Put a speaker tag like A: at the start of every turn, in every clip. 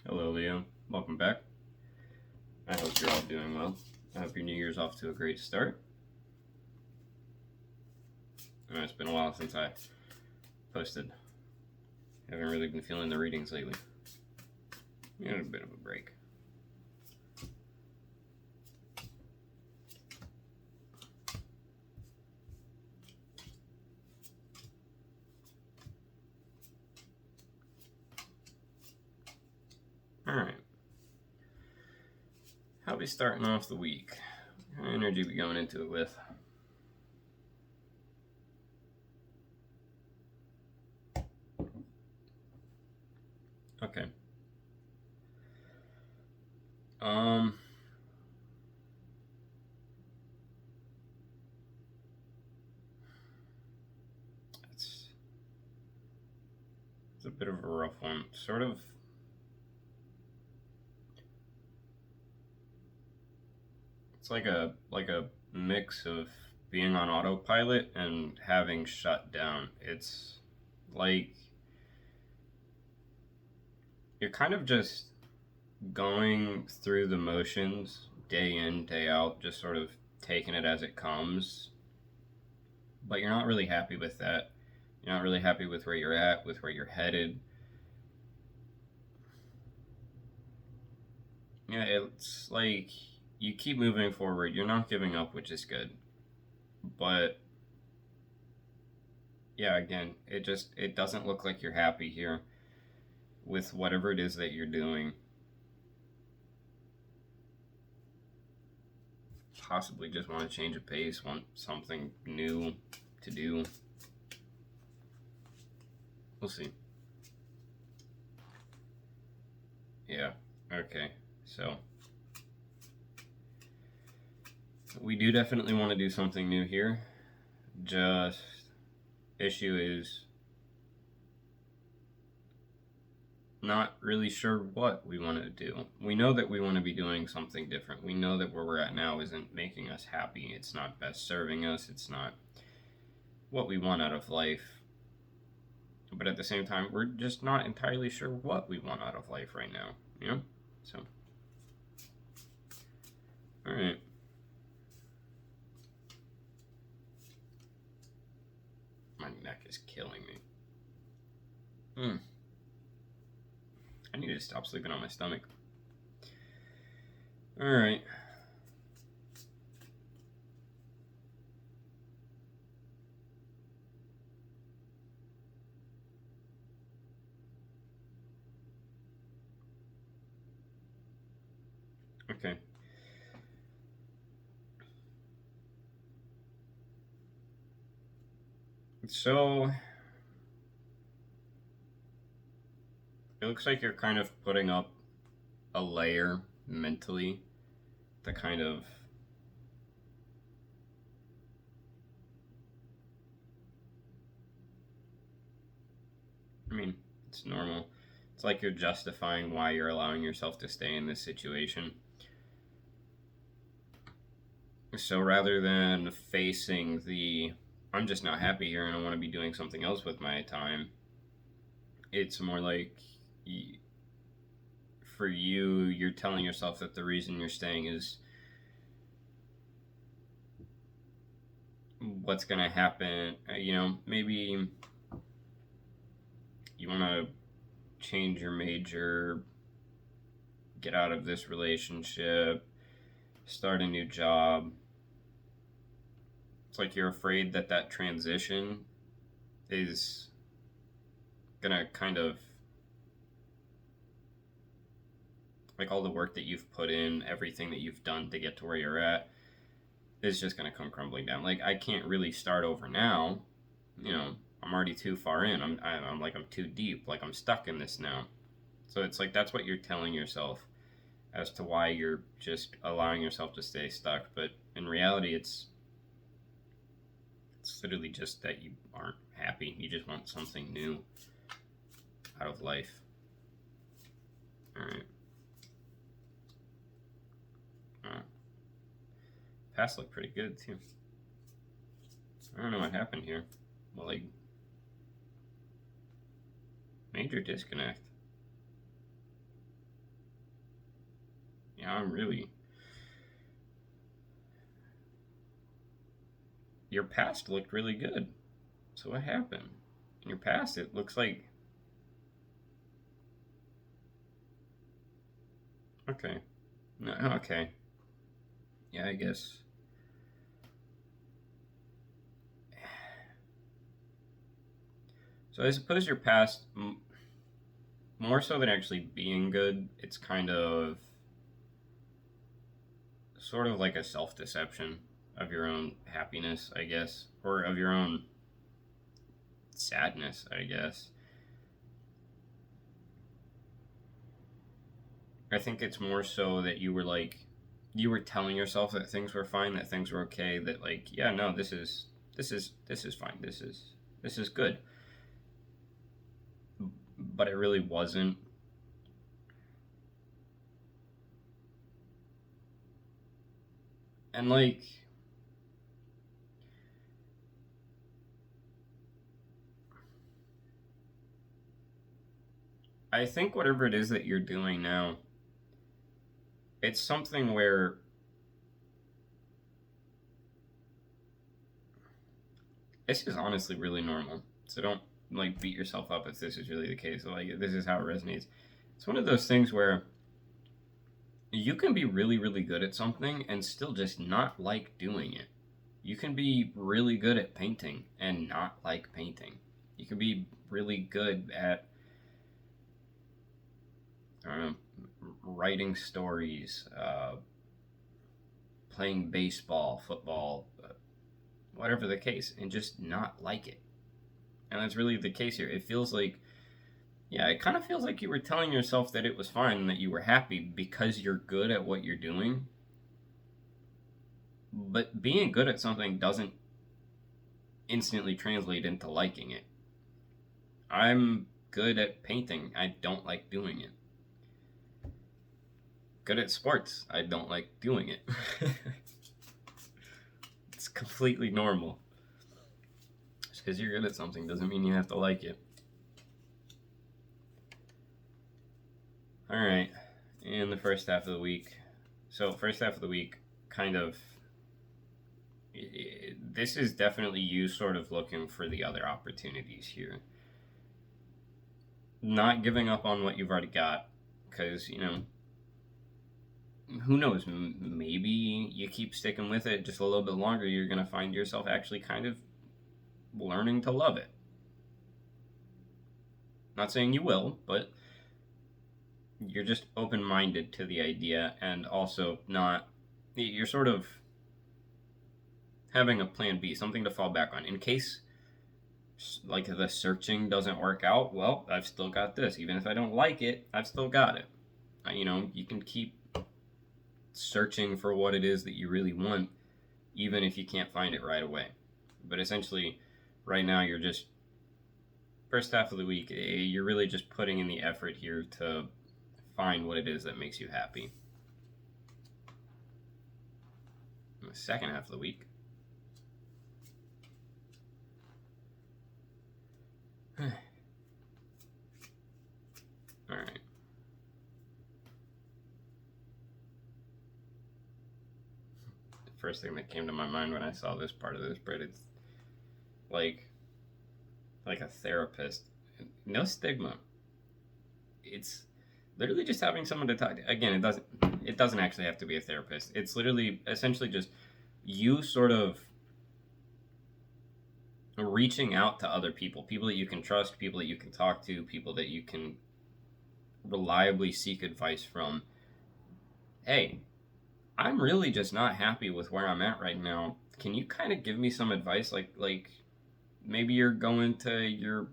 A: Hello, Leo. Welcome back. I hope you're all doing well. I hope your New Year's off to a great start. I know it's been a while since I posted. Haven't really been feeling the readings lately. You had a bit of a break. Alright. How we starting off the week? What kind of energy we going into it with? Okay. It's a bit of a rough one. Sort of. It's like a mix of being on autopilot and having shut down. It's like you're kind of just going through the motions day in, day out, just sort of taking it as it comes. But you're not really happy with that. You're not really happy with where you're at, with where you're headed. Yeah, it's like you keep moving forward. You're not giving up, which is good. But yeah, again, it doesn't look like you're happy here with whatever it is that you're doing. Possibly just want to change a pace, want something new to do. We'll see. Yeah, okay. So, we do definitely want to do something new here. Just, issue is not really sure what we want to do. We know that we want to be doing something different. We know that where we're at now isn't making us happy. It's not best serving us. It's not what we want out of life. But at the same time, we're just not entirely sure what we want out of life right now, you know? So, all right. My neck is killing me. I need to stop sleeping on my stomach. All right. Okay. So, it looks like you're kind of putting up a layer mentally to kind of it's normal. It's like you're justifying why you're allowing yourself to stay in this situation. So rather than facing the I'm just not happy here and I want to be doing something else with my time, it's more like for you, you're telling yourself that the reason you're staying is what's going to happen. Maybe you want to change your major, get out of this relationship, start a new job. It's like you're afraid that that transition is gonna kind of like all the work that you've put in, everything that you've done to get to where you're at is just gonna come crumbling down. Like I can't really start over now. I'm already too far in. I'm too deep. Like I'm stuck in this now. So it's like that's what you're telling yourself as to why you're just allowing yourself to stay stuck. But in reality, it's literally just that you aren't happy. You just want something new out of life. All right. Past looked pretty good too. I don't know what happened here. Well, like major disconnect. I'm really. Your past looked really good. So what happened? In your past, it looks like. Okay. No, okay. Yeah, I guess. So I suppose your past, more so than actually being good, it's kind of sort of like a self deception of your own happiness, I guess, or of your own sadness, I guess. I think it's more so that you were like, you were telling yourself that things were fine, that things were okay, that like, yeah, no, this is fine, this is good, but it really wasn't. And like, I think whatever it is that you're doing now, it's something where this is honestly really normal. So don't like beat yourself up if this is really the case. Like this is how it resonates. It's one of those things where you can be really, really good at something and still just not like doing it. You can be really good at painting and not like painting. You can be really good at writing stories, playing baseball, football, whatever the case, and just not like it. And that's really the case here. It feels like, yeah, it kind of feels like you were telling yourself that it was fine and that you were happy because you're good at what you're doing. But being good at something doesn't instantly translate into liking it. I'm good at painting. I don't like doing it. Good at sports. I don't like doing it. It's completely normal. Just because you're good at something doesn't mean you have to like it. All right. In the first half of the week. So, first half of the week, kind of. This is definitely you sort of looking for the other opportunities here. Not giving up on what you've already got. Because, who knows? Maybe you keep sticking with it just a little bit longer, you're going to find yourself actually kind of learning to love it. Not saying you will, but you're just open minded to the idea and also not. You're sort of having a plan B, something to fall back on. In case, like, the searching doesn't work out, well, I've still got this. Even if I don't like it, I've still got it. You can keep searching for what it is that you really want, even if you can't find it right away. But essentially, right now, you're just, first half of the week, you're really just putting in the effort here to find what it is that makes you happy. In the second half of the week, all right. The first thing that came to my mind when I saw this part of this, but it's like a therapist. No stigma. It's literally just having someone to talk to. Again, it doesn't actually have to be a therapist. It's literally essentially just you sort of reaching out to other people that you can trust, people that you can talk to, people that you can reliably seek advice from. Hey, I'm really just not happy with where I'm at right now. Can you kind of give me some advice? Like maybe you're going to your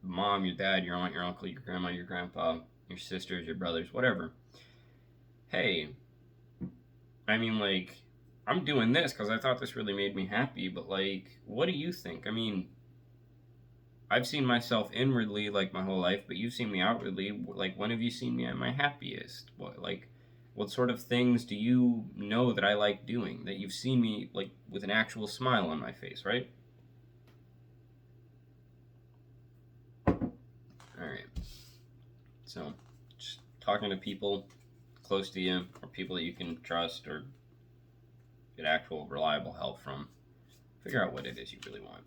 A: mom, your dad, your aunt, your uncle, your grandma, your grandpa, your sisters, your brothers, whatever. Hey, I mean, like, I'm doing this because I thought this really made me happy, but like, what do you think? I mean, I've seen myself inwardly like my whole life, but you've seen me outwardly. Like, when have you seen me at my happiest? What sort of things do you know that I like doing? That you've seen me like with an actual smile on my face, right? All right. So, just talking to people, close to you or people that you can trust or get actual reliable help from. Figure out what it is you really want.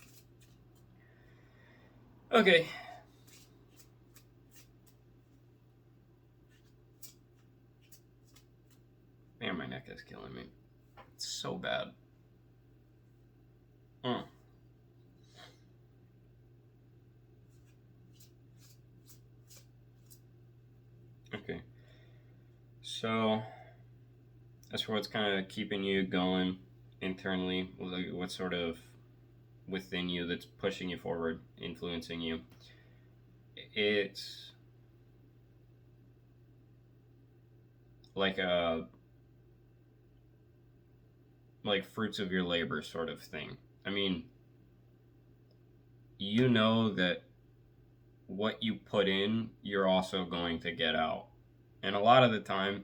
A: Okay. Man, my neck is killing me. It's so bad. Okay. So, as for what's kind of keeping you going internally, what's sort of within you that's pushing you forward, influencing you, it's like a fruits of your labor sort of thing. I mean, you know that what you put in, you're also going to get out. And a lot of the time,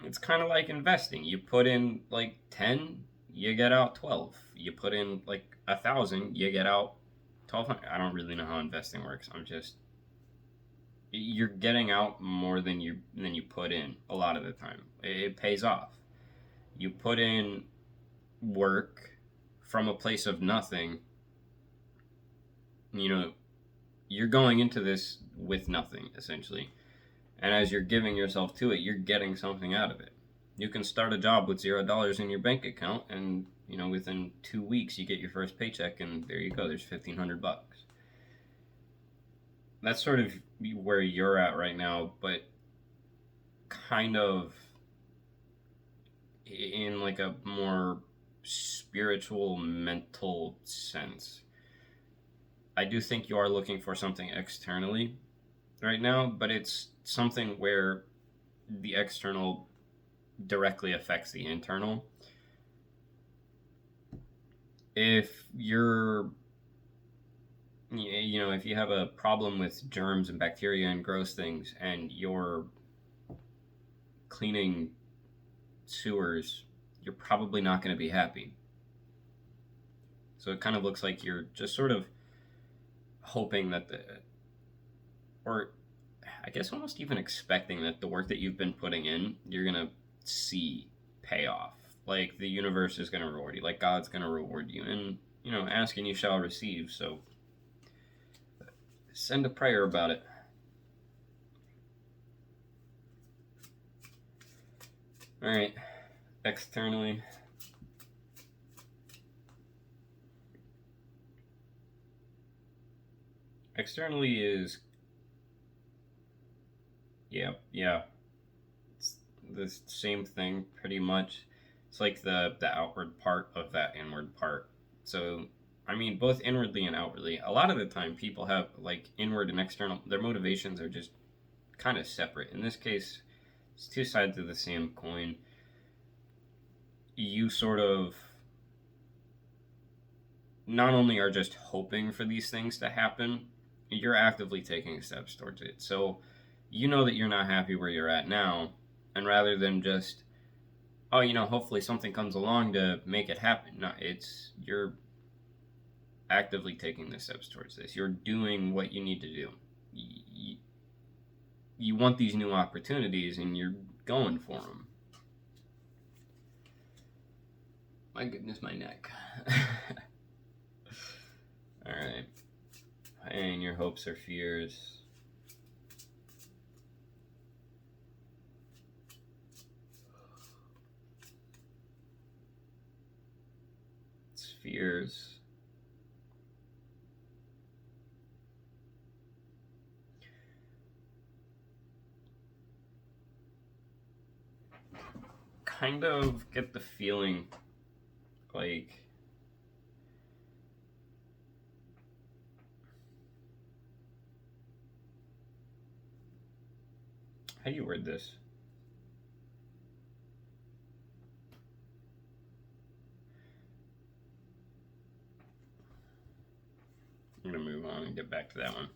A: it's kind of like investing. You put in like 10, you get out 12. You put in like 1,000, you get out 1,200. I don't really know how investing works. You're getting out more than you put in a lot of the time. It pays off. You put in work from a place of nothing. You know, you're going into this with nothing essentially. And as you're giving yourself to it, you're getting something out of it. You can start a job with $0 in your bank account, and within 2 weeks you get your first paycheck, and there you go. There's $1,500. That's sort of where you're at right now, but kind of in like a more spiritual, mental sense. I do think you are looking for something externally right now, but it's something where the external directly affects the internal. If you're, if you have a problem with germs and bacteria and gross things and you're cleaning sewers, you're probably not going to be happy. So it kind of looks like you're just sort of hoping that or I guess almost even expecting that the work that you've been putting in, you're going to see payoff. Like the universe is going to reward you, like God's going to reward you. And, ask and you shall receive. So send a prayer about it. All right. Externally. Externally is yeah. It's the same thing pretty much. It's like the outward part of that inward part. So I mean, both inwardly and outwardly. A lot of the time, people have like inward and external. Their motivations are just kind of separate. In this case, it's two sides of the same coin. You sort of not only are just hoping for these things to happen, you're actively taking steps towards it. So you know that you're not happy where you're at now, and rather than just, hopefully something comes along to make it happen. No, you're actively taking the steps towards this. You're doing what you need to do. You want these new opportunities, and you're going for them. My goodness, my neck. All right. And your hopes or fears. It's fears. Kind of get the feeling like how do you word this? I'm gonna move on and get back to that one.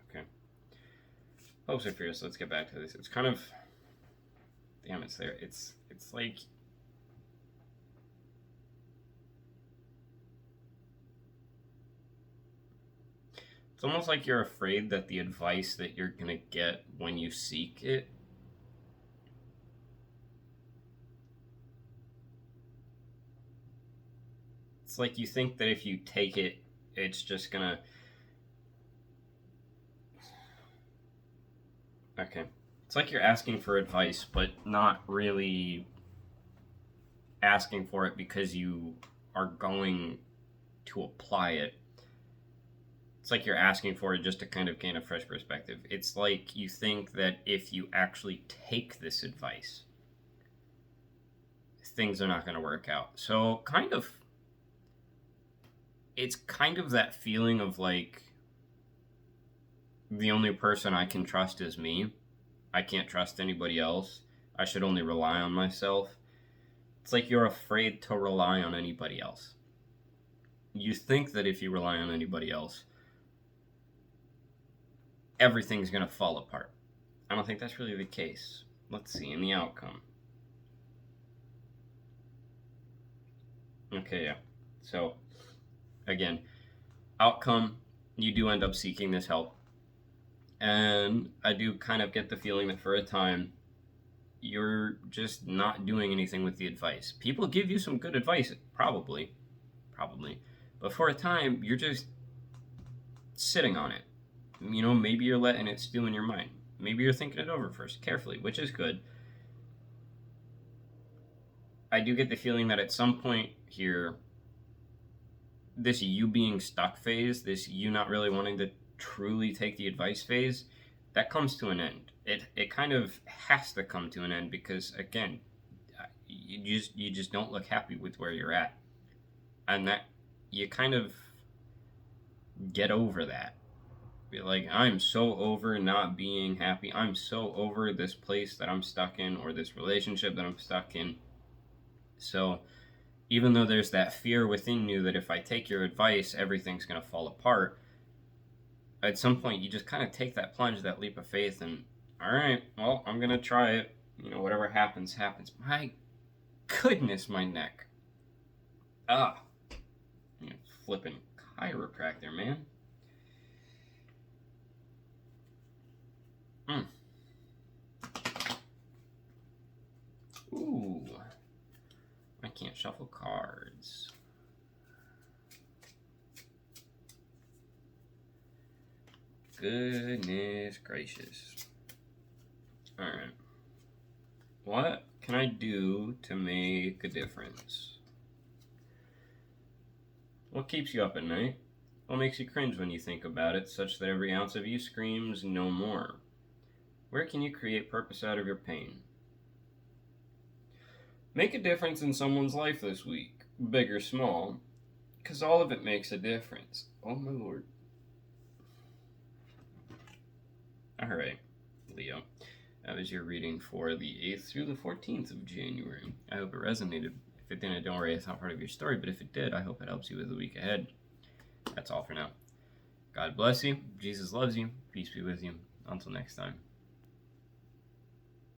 A: Okay. Hopes or fears. Let's get back to this. It's kind of, damn, it's there. It's like It's almost like you're afraid that the advice that you're going to get when you seek it it's like you think that if you take it, it's just going to okay. It's like you're asking for advice, but not really asking for it because you are going to apply it. It's like you're asking for it just to kind of gain a fresh perspective. It's like you think that if you actually take this advice, things are not going to work out. So, it's kind of that feeling of like, the only person I can trust is me. I can't trust anybody else. I should only rely on myself. It's like you're afraid to rely on anybody else. You think that if you rely on anybody else, everything's going to fall apart. I don't think that's really the case. Let's see, in the outcome. Okay, yeah. So, again, outcome, you do end up seeking this help. And I do kind of get the feeling that for a time, you're just not doing anything with the advice. People give you some good advice, probably. But for a time, you're just sitting on it. You know, maybe you're letting it stew in your mind. Maybe you're thinking it over first, carefully, which is good. I do get the feeling that at some point here, this you being stuck phase, this you not really wanting to truly take the advice phase, that comes to an end. It kind of has to come to an end because, again, you just don't look happy with where you're at. And that you kind of get over that. Be like, I'm so over not being happy. I'm so over this place that I'm stuck in or this relationship that I'm stuck in. So even though there's that fear within you that if I take your advice, everything's going to fall apart, at some point you just kind of take that plunge, that leap of faith, and all right, well, I'm going to try it. You know, whatever happens, happens. My goodness, my neck. Ah. Flipping chiropractor, man. Ooh. I can't shuffle cards. Goodness gracious. Alright. What can I do to make a difference? What keeps you up at night? What makes you cringe when you think about it, such that every ounce of you screams no more? Where can you create purpose out of your pain? Make a difference in someone's life this week, big or small, because all of it makes a difference. Oh my lord. Alright, Leo. That was your reading for the 8th through the 14th of January. I hope it resonated. If it didn't, don't worry, it's not part of your story, but if it did, I hope it helps you with the week ahead. That's all for now. God bless you. Jesus loves you. Peace be with you. Until next time.